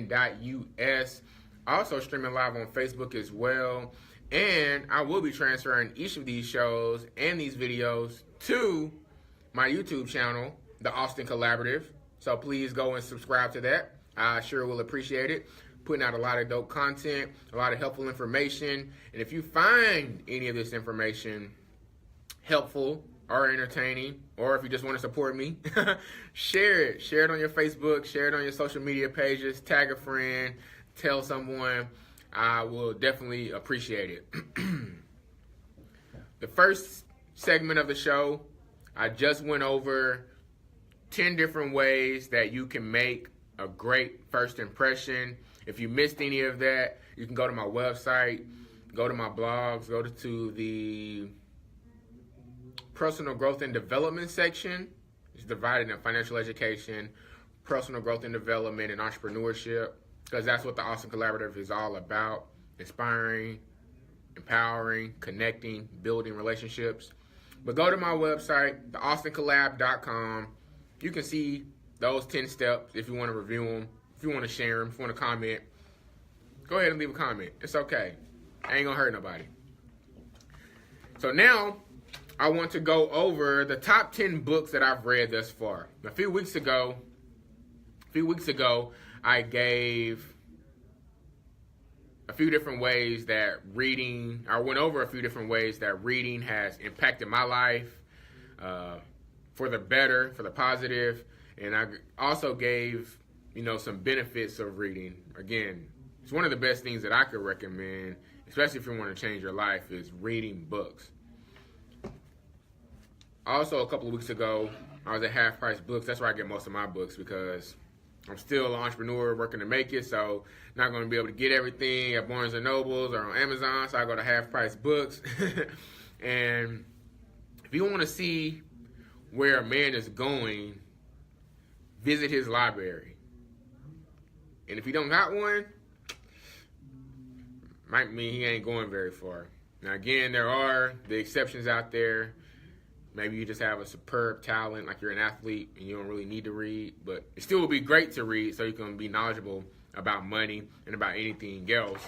entrepreneurship.us. Also streaming live on Facebook as well. And I will be transferring each of these shows and these videos to my YouTube channel, The Austin Collaborative. So please go and subscribe to that. I sure will appreciate it. Putting out a lot of dope content, a lot of helpful information. And if you find any of this information helpful or entertaining, or if you just want to support me, share it. Share it on your Facebook, share it on your social media pages, tag a friend, tell someone. I will definitely appreciate it. The first segment of the show, I just went over 10 different ways that you can make a great first impression. If you missed any of that, you can go to my website, go to my blogs, go to the personal growth and development section. It's divided in financial education, personal growth and development, and entrepreneurship, because that's what the Austin Collaborative is all about: inspiring, empowering, connecting, building relationships. But go to my website, theaustincollab.com. You can see those 10 steps if you want to review them, if you want to share them, if you want to comment. Go ahead and leave a comment. It's okay. I ain't going to hurt nobody. So now I want to go over the top 10 books that I've read thus far. A few weeks ago, I gave a few different ways that reading, I went over a few different ways that reading has impacted my life for the better, for the positive. And I also gave, some benefits of reading. Again, it's one of the best things that I could recommend, especially if you want to change your life, is reading books. Also, a couple of weeks ago, I was at Half Price Books. That's where I get most of my books, because I'm still an entrepreneur working to make it, so not going to be able to get everything at Barnes & Nobles or on Amazon, so I go to Half Price Books. And if you want to see where a man is going, visit his library. And if you don't got one, might mean he ain't going very far. Now again, there are the exceptions out there. Maybe you just have a superb talent, like you're an athlete and you don't really need to read, but it still would be great to read so you can be knowledgeable about money and about anything else.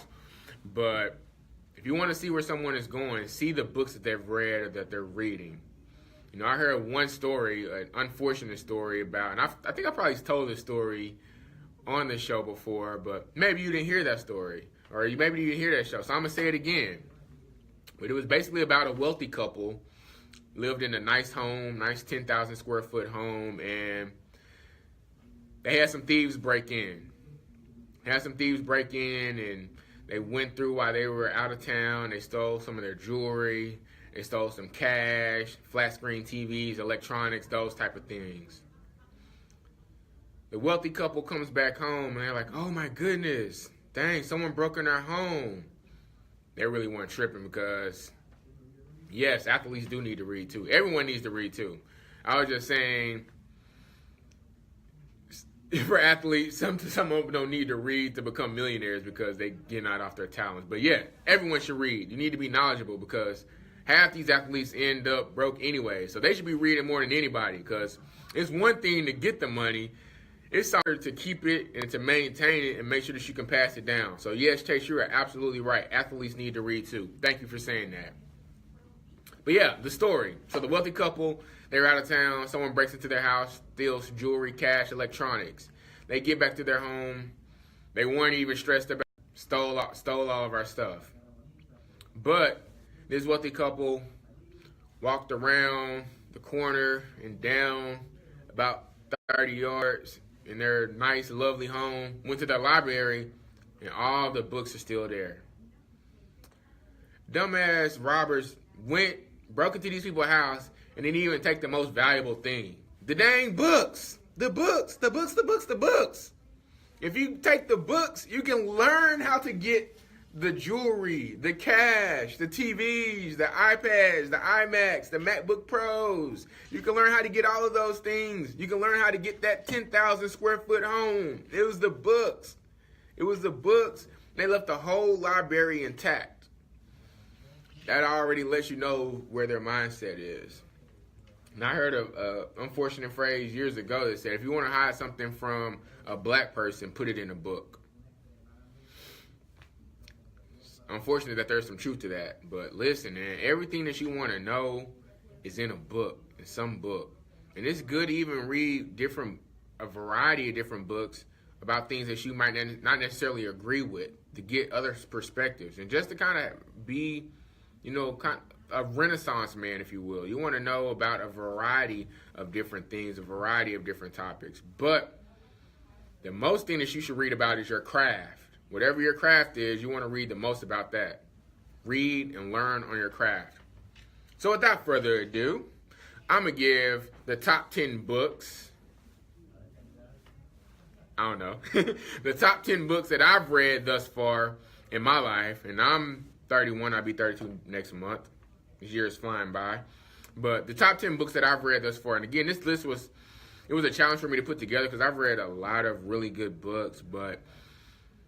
But if you want to see where someone is going, see the books that they've read or that they're reading. I heard one story, an unfortunate story about, and I think I probably told this story on the show before, but maybe you didn't hear that story, or maybe you didn't hear that show, so I'm going to say it again. But it was basically about a wealthy couple, lived in a nice home, nice 10,000 square foot home, and they had some thieves break in. And they went through while they were out of town. They stole some of their jewelry. They stole some cash, flat screen TVs, electronics, those type of things. The wealthy couple comes back home and they're like, oh my goodness, dang, someone broke in our home. They really weren't tripping, because yes, athletes do need to read too. Everyone needs to read too. I was just saying, for athletes, some of them don't need to read to become millionaires because they get out off their talents. But yeah, everyone should read. You need to be knowledgeable, because half these athletes end up broke anyway. So they should be reading more than anybody, because it's one thing to get the money. It's harder to keep it and to maintain it and make sure that you can pass it down. So yes, Chase, you're absolutely right. Athletes need to read too. Thank you for saying that. But yeah, the story. So the wealthy couple, they're out of town. Someone breaks into their house, steals jewelry, cash, electronics. They get back to their home. They weren't even stressed about it. Stole all of our stuff. But this wealthy couple walked around the corner and down about 30 yards in their nice, lovely home, went to their library, and all the books are still there. Dumbass robbers broke into these people's house, and didn't even take the most valuable thing. The dang books. The books. If you take the books, you can learn how to get the jewelry, the cash, the TVs, the iPads, the iMacs, the MacBook Pros. You can learn how to get all of those things. You can learn how to get that 10,000 square foot home. It was the books. They left the whole library intact. That already lets you know where their mindset is. And I heard an unfortunate phrase years ago that said, if you want to hide something from a black person, put it in a book. unfortunate that there's some truth to that. But listen, man, everything that you want to know is in a book, in some book. And it's good to even read a variety of different books about things that you might not necessarily agree with, to get other perspectives and just to kind of be, kind of a renaissance man, if you will. You want to know about a variety of different things, a variety of different topics. But the most thing that you should read about is your craft. Whatever your craft is, you want to read the most about that. Read and learn on your craft. So without further ado, I'm going to give the top 10 books. I don't know. The top 10 books that I've read thus far in my life. And I'm 31. I'll be 32 next month. This year is flying by. But the top 10 books that I've read thus far. And again, this list was a challenge for me to put together because I've read a lot of really good books. But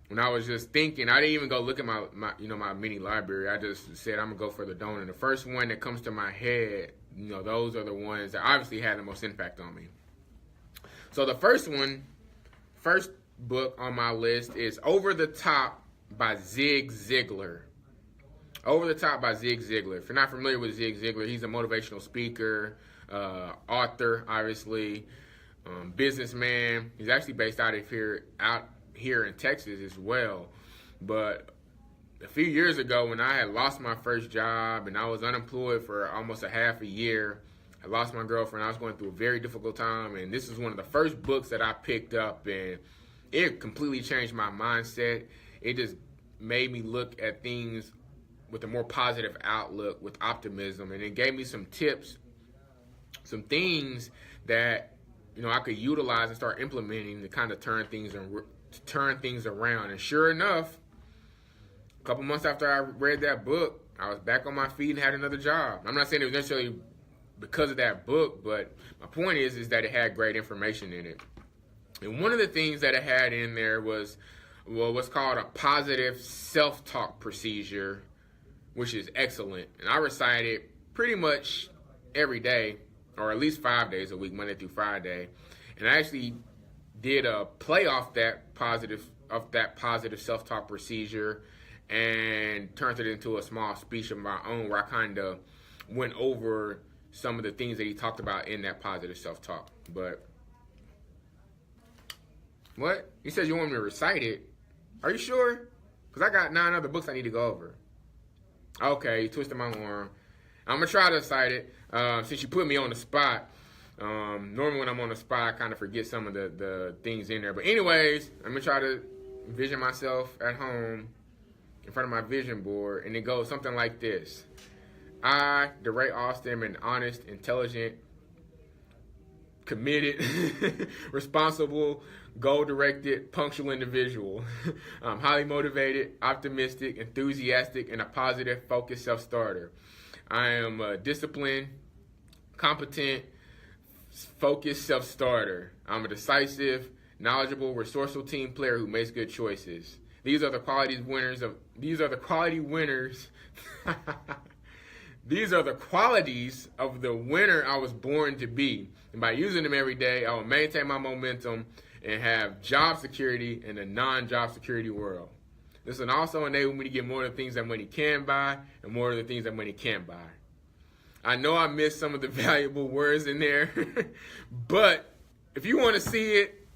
when I was just thinking, I didn't even go look at my mini library. I just said I'm going to go for the donor. And the first one that comes to my head, those are the ones that obviously had the most impact on me. So the first book on my list is Over the Top by Zig Ziglar. Over the Top by Zig Ziglar. If you're not familiar with Zig Ziglar, he's a motivational speaker, author, obviously, businessman. He's actually based out here in Texas as well. But a few years ago, when I had lost my first job and I was unemployed for almost a half a year, I lost my girlfriend. I was going through a very difficult time, and this is one of the first books that I picked up, and it completely changed my mindset. It just made me look at things with a more positive outlook, with optimism, and it gave me some tips, some things that I could utilize and start implementing to kind of turn things around. And sure enough, a couple months after I read that book, I was back on my feet and had another job. I'm not saying it was necessarily because of that book, but my point is that it had great information in it. And one of the things that it had in there was what's called a positive self-talk procedure, which is excellent. And I recite it pretty much every day, or at least 5 days a week, Monday through Friday. And I actually did a play off that positive self-talk procedure and turned it into a small speech of my own where I kind of went over some of the things that he talked about in that positive self-talk. But what? He says you want me to recite it? Are you sure? Because I got 9 other books I need to go over. Okay, you twisted my arm. I'm going to try to recite it since you put me on the spot. Normally when I'm on the spot, I kind of forget some of the things in there. But anyways, I'm going to try to envision myself at home in front of my vision board. And it goes something like this. I, DeRay Austin, am an honest, intelligent, committed, responsible, goal-directed, punctual individual. I'm highly motivated, optimistic, enthusiastic, and a positive, focused self-starter. I am a disciplined, competent, focused self-starter. I'm a decisive, knowledgeable, resourceful team player who makes good choices. These are the quality winners. These are the qualities of the winner I was born to be. And by using them every day, I will maintain my momentum and have job security in a non-job security world. This will also enable me to get more of the things that money can buy and more of the things that money can't buy. I know I missed some of the valuable words in there, but if you want to see it,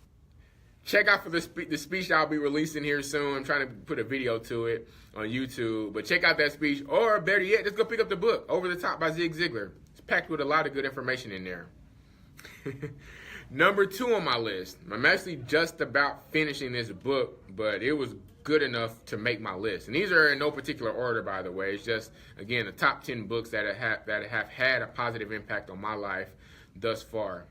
check out for the speech I'll be releasing here soon. I'm trying to put a video to it on YouTube, but check out that speech, or better yet, just go pick up the book, Over the Top by Zig Ziglar. It's packed with a lot of good information in there. Number 2 on my list. I'm actually just about finishing this book, but it was good enough to make my list. And these are in no particular order, by the way. It's just, again, the top 10 books that have had a positive impact on my life thus far.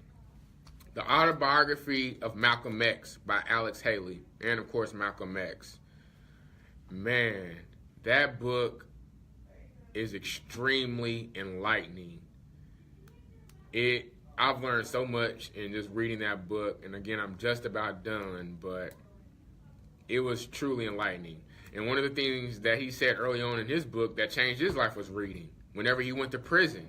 The Autobiography of Malcolm X by Alex Haley, and of course Malcolm X. Man, that book is extremely enlightening. I've learned so much in just reading that book, and again, I'm just about done, but it was truly enlightening. And one of the things that he said early on in his book that changed his life was reading. Whenever he went to prison,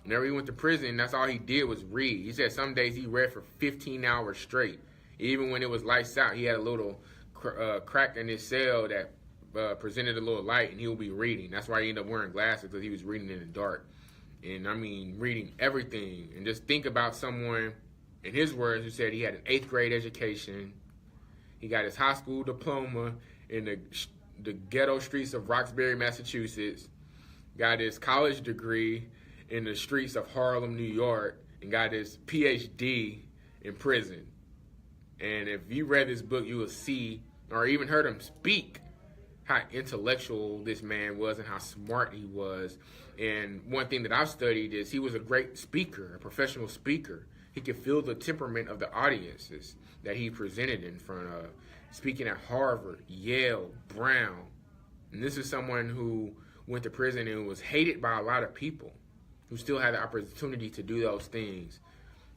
that's all he did was read. He said some days he read for 15 hours straight. Even when it was lights out, he had a little crack in his cell that presented a little light, and he would be reading. That's why he ended up wearing glasses, because he was reading in the dark. And I mean, reading everything. And just think about someone, in his words, who said he had an 8th grade education. He got his high school diploma in the ghetto streets of Roxbury, Massachusetts. Got his college degree in the streets of Harlem, New York. And got his PhD in prison. And if you read this book, you will see, or even heard him speak, how intellectual this man was and how smart he was. And one thing that I've studied is he was a great speaker, a professional speaker. He could feel the temperament of the audiences that he presented in front of, speaking at Harvard, Yale, Brown. And this is someone who went to prison and was hated by a lot of people, who still had the opportunity to do those things.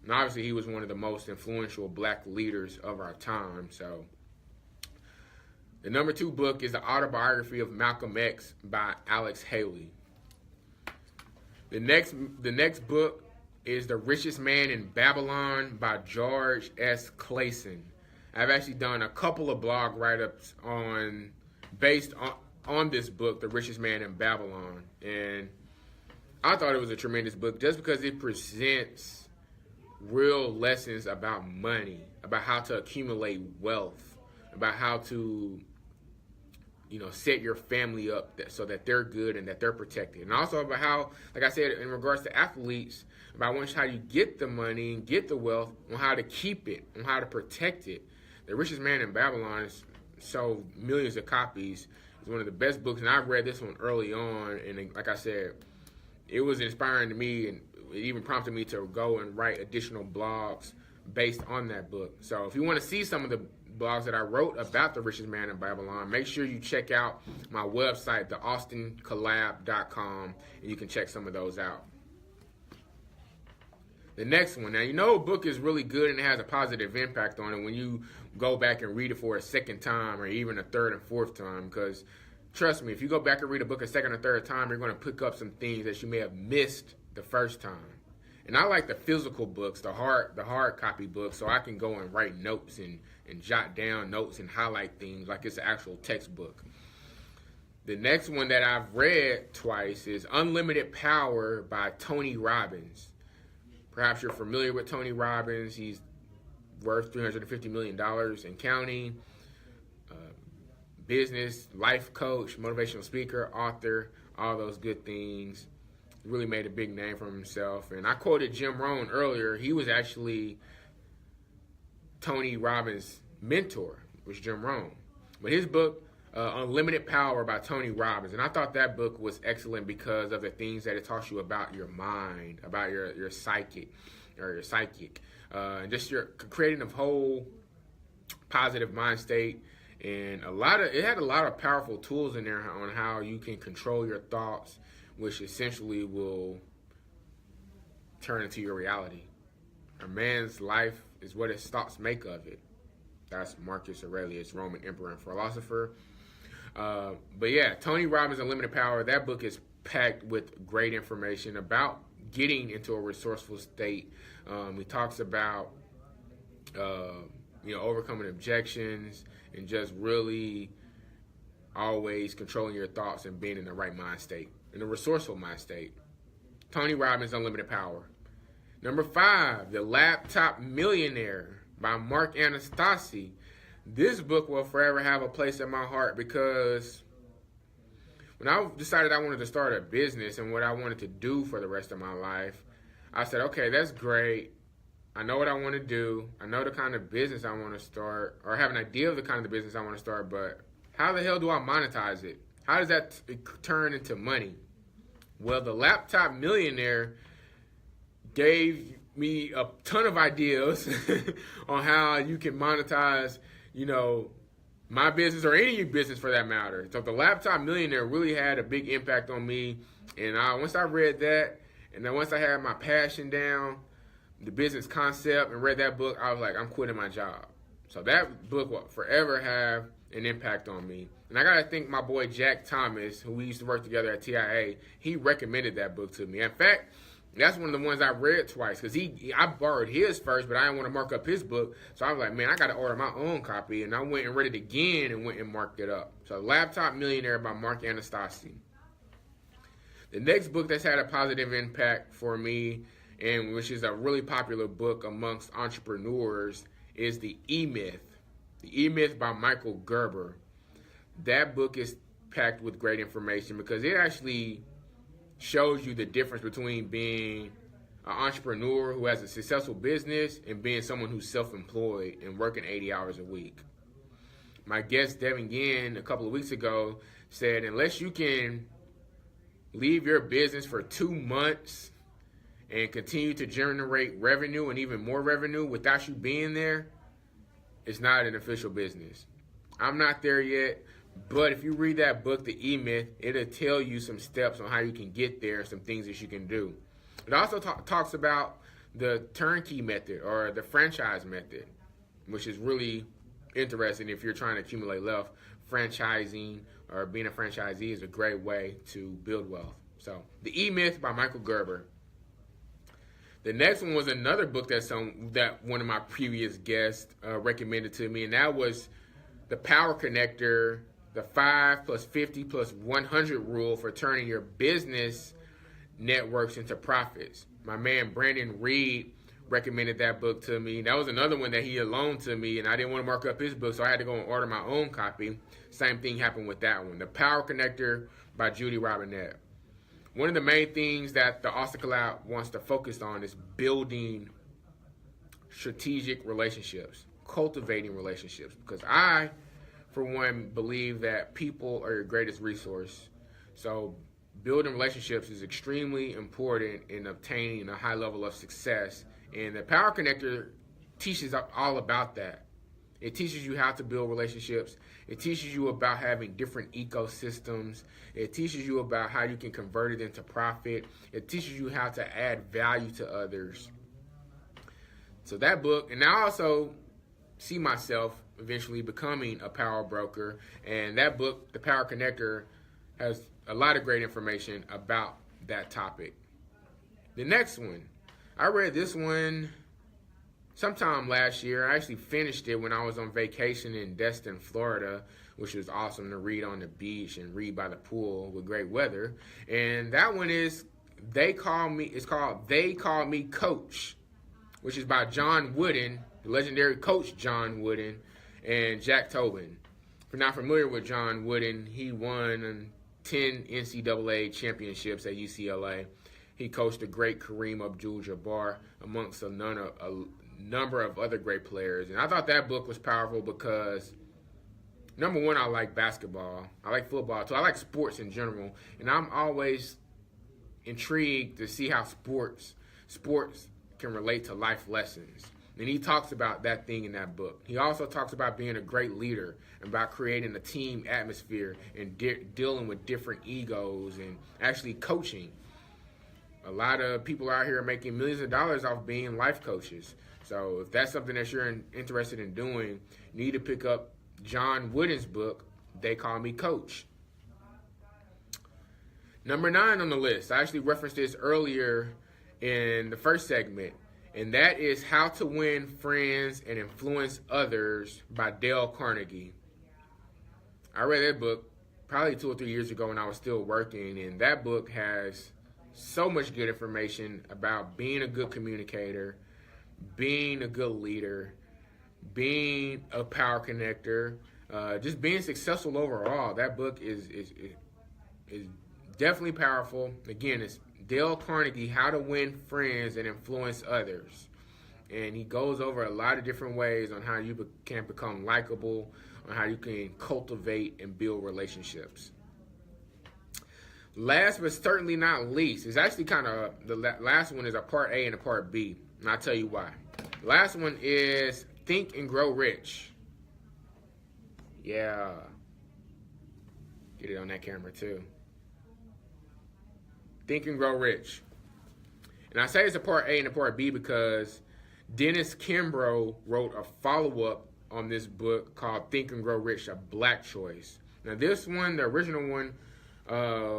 And obviously he was one of the most influential black leaders of our time. So the number 2 book is the autobiography of Malcolm X by Alex Haley. The next book is The Richest Man in Babylon by George S. Clason. I've actually done a couple of blog write-ups based on this book, The Richest Man in Babylon. And I thought it was a tremendous book just because it presents real lessons about money, about how to accumulate wealth, about how to, set your family up so that they're good and that they're protected. And also about how, like I said, in regards to athletes, about how you get the money and get the wealth, on how to keep it, on how to protect it. The Richest Man in Babylon has sold millions of copies. It's one of the best books, and I read this one early on, and like I said, it was inspiring to me, and it even prompted me to go and write additional blogs based on that book. So if you want to see some of the blogs that I wrote about The Richest Man in Babylon, make sure you check out my website, theaustincollab.com, and you can check some of those out. The next one, now a book is really good and it has a positive impact on it when you go back and read it for a second time or even a third and fourth time, because trust me, if you go back and read a book a second or third time, you're going to pick up some things that you may have missed the first time. And I like the physical books, the hard copy books, so I can go and write notes and jot down notes and highlight things like it's an actual textbook. The next one that I've read twice is Unlimited Power by Tony Robbins. Perhaps you're familiar with Tony Robbins. He's worth $350 million and counting. Business, life coach, motivational speaker, author, all those good things. Really made a big name for himself. And I quoted Jim Rohn earlier. He was actually Tony Robbins' mentor, was Jim Rohn. But his book, Unlimited Power by Tony Robbins, and I thought that book was excellent because of the things that it talks you about your mind, about your psychic, and just your creating a whole positive mind state. And it had a lot of powerful tools in there on how you can control your thoughts, which essentially will turn into your reality. A man's life is what his thoughts make of it. That's Marcus Aurelius, Roman emperor and philosopher. But yeah, Tony Robbins' Unlimited Power, that book is packed with great information about getting into a resourceful state. He talks about overcoming objections and just really always controlling your thoughts and being in the right mind state, in a resourceful mind state. Tony Robbins' Unlimited Power. Number 5, The Laptop Millionaire by Mark Anastasi. This book will forever have a place in my heart because when I decided I wanted to start a business and what I wanted to do for the rest of my life, I said, okay, that's great. I know what I want to do. I know the kind of business I want to start, or I have an idea of the kind of business I want to start, but how the hell do I monetize it? How does that turn into money? Well, The Laptop Millionaire gave me a ton of ideas on how you can monetize, my business or any business for that matter. So The Laptop Millionaire really had a big impact on me. And once I read that, and then once I had my passion down, the business concept, and read that book, I was like, I'm quitting my job. So that book will forever have an impact on me. And I got to thank my boy Jack Thomas, who we used to work together at TIA. He recommended that book to me. In fact, That's one of the ones I read twice because I borrowed his first, but I didn't want to mark up his book. So I was like, man, I got to order my own copy. And I went and read it again and went and marked it up. So Laptop Millionaire by Mark Anastasi. The next book that's had a positive impact for me, and which is a really popular book amongst entrepreneurs, is The E-Myth. The E-Myth by Michael Gerber. That book is packed with great information because it actually shows you the difference between being an entrepreneur who has a successful business and being someone who's self-employed and working 80 hours a week. My guest, Devin Ginn, a couple of weeks ago said, unless you can leave your business for 2 months and continue to generate revenue and even more revenue without you being there, it's not an official business. I'm not there yet. But if you read that book, The E-Myth, it'll tell you some steps on how you can get there and some things that you can do. It also talks about the turnkey method or the franchise method, which is really interesting if you're trying to accumulate wealth. Franchising or being a franchisee is a great way to build wealth. So, The E-Myth by Michael Gerber. The next one was another book that one of my previous guests recommended to me, and that was The Power Connector, the 5 plus 50 plus 100 rule for turning your business networks into profits. My man Brandon Reed recommended that book to me. That was another one that he had loaned to me, and I didn't want to mark up his book, so I had to go and order my own copy. Same thing happened with that one. The Power Connector by Judy Robinette. One of the main things that the Austin Collab wants to focus on is building strategic relationships, cultivating relationships, because I, for one, believe that people are your greatest resource. So building relationships is extremely important in obtaining a high level of success. And the Power Connector teaches all about that. It teaches you how to build relationships. It teaches you about having different ecosystems. It teaches you about how you can convert it into profit. It teaches you how to add value to others. So that book, and I also see myself eventually becoming a power broker, and that book, The Power Connector, has a lot of great information about that topic. The next one, I read this one sometime last year. I actually finished it when I was on vacation in Destin, Florida, which was awesome to read on the beach and read by the pool with great weather. And that one is it's called They Call Me Coach, which is by John Wooden, the legendary coach John Wooden, and Jack Tobin. If you're not familiar with John Wooden, he won 10 NCAA championships at UCLA. He coached the great Kareem Abdul-Jabbar amongst a number of other great players. And I thought that book was powerful because, number one, I like basketball. I like football, too. I like sports in general. And I'm always intrigued to see how sports can relate to life lessons. And he talks about that thing in that book. He also talks about being a great leader and about creating a team atmosphere and dealing with different egos and actually coaching. A lot of people out here are making millions of dollars off being life coaches. So if that's something that you're interested in doing, you need to pick up John Wooden's book, They Call Me Coach. Number 9 on the list, I actually referenced this earlier in the first segment, and that is How to Win Friends and Influence Others by Dale Carnegie. I read that book probably 2 or 3 years ago when I was still working, and that book has so much good information about being a good communicator, being a good leader, being a power connector, just being successful overall. That book is definitely powerful. Again, it's Dale Carnegie, How to Win Friends and Influence Others. And he goes over a lot of different ways on how you can become likable, on how you can cultivate and build relationships. Last but certainly not least, it's actually kind of, the last one is a part A and a part B. And I'll tell you why. The last one is Think and Grow Rich. Yeah. Get it on that camera too. Think and Grow Rich. And I say it's a part A and a part B because Dennis Kimbrough wrote a follow-up on this book called Think and Grow Rich, A Black Choice. Now this one, the original one,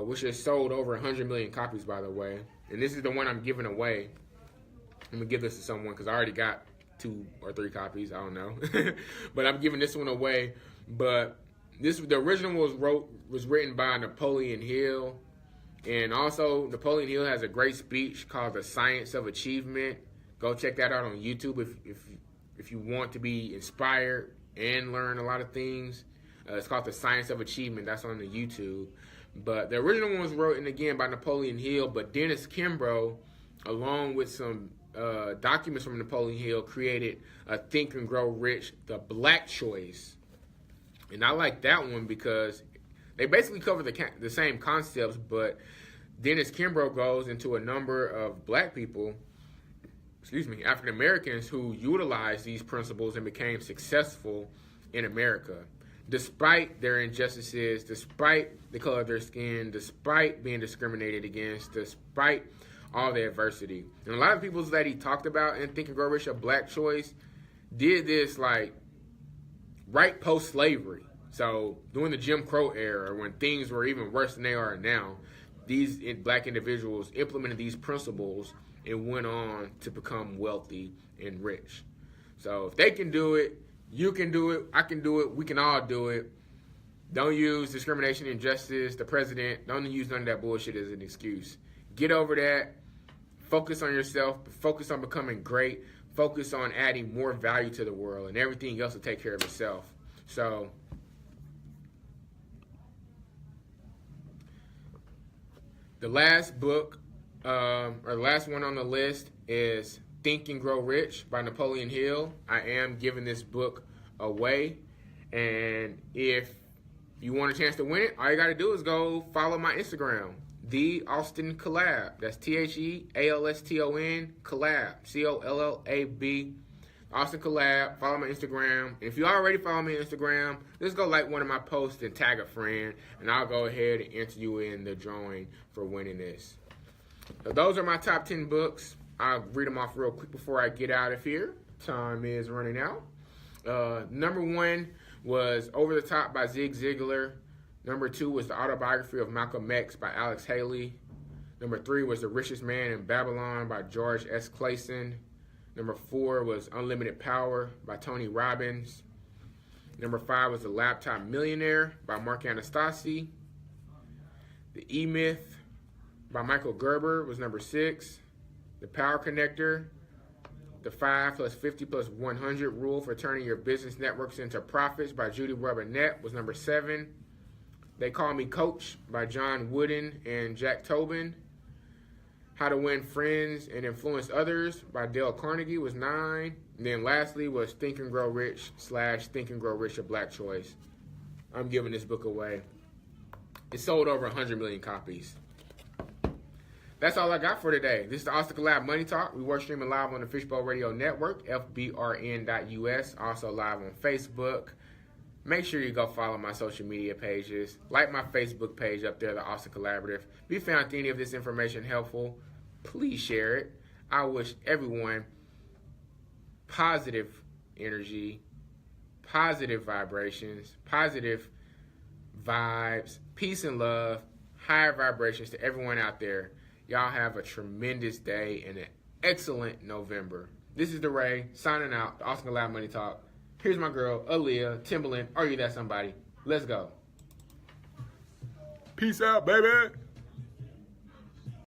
which has sold over 100 million copies, by the way. And this is the one I'm giving away. I'm gonna give this to someone because I already got 2 or 3 copies. I don't know, but I'm giving this one away. But the original was written by Napoleon Hill, and also Napoleon Hill has a great speech called "The Science of Achievement." Go check that out on YouTube if you want to be inspired and learn a lot of things. It's called "The Science of Achievement." That's on the YouTube. But the original one was written again by Napoleon Hill, but Dennis Kimbrough, along with some documents from Napoleon Hill, created a Think and Grow Rich, the Black Choice. And I like that one because they basically cover the same concepts, but Dennis Kimbrough goes into a number of black people, African Americans, who utilized these principles and became successful in America, despite their injustices, despite the color of their skin, despite being discriminated against, despite all the adversity. And a lot of people that he talked about in Think and Grow Rich, a Black Choice, did this like right post-slavery. So during the Jim Crow era, when things were even worse than they are now, these black individuals implemented these principles and went on to become wealthy and rich. So if they can do it, you can do it, I can do it, we can all do it. Don't use discrimination, injustice, the president. Don't use none of that bullshit as an excuse. Get over that. Focus on yourself. Focus on becoming great. Focus on adding more value to the world, and everything else will take care of itself. So the last book, or the last one on the list, is Think and Grow Rich by Napoleon Hill. I am giving this book away, and if you want a chance to win it, all you got to do is go follow my Instagram, The Austin Collab. That's TheAlston Collab, COLLAB, Austin Collab. Follow my Instagram. And if you already follow me on Instagram, just go like one of my posts and tag a friend, and I'll go ahead and enter you in the drawing for winning this. So those are my top 10 books. I'll read them off real quick before I get out of here. Time is running out. Number 1 was Over the Top by Zig Ziglar. Number 2 was The Autobiography of Malcolm X by Alex Haley. Number 3 was The Richest Man in Babylon by George S. Clason. Number 4 was Unlimited Power by Tony Robbins. Number 5 was The Laptop Millionaire by Mark Anastasi. The E-Myth by Michael Gerber was number 6. The Power Connector, The 5 + 50 + 100 Rule for Turning Your Business Networks into Profits by Judy Robinette was number 7. They Call Me Coach by John Wooden and Jack Tobin. How to Win Friends and Influence Others by Dale Carnegie was 9. And then lastly was Think and Grow Rich / Think and Grow Rich, a Black Choice. I'm giving this book away. It sold over 100 million copies. That's all I got for today. This is the Austin Collab Money Talk. We were streaming live on the Fishbowl Radio Network, FBRN.US, also live on Facebook. Make sure you go follow my social media pages. Like my Facebook page up there, the Austin Collaborative. If you found any of this information helpful, please share it. I wish everyone positive energy, positive vibrations, positive vibes, peace and love, higher vibrations to everyone out there. Y'all have a tremendous day and an excellent November. This is DeRay signing out, the Austin Collab Money Talk. Here's my girl, Aaliyah, Timberland. Are you that somebody? Let's go. Peace out, baby.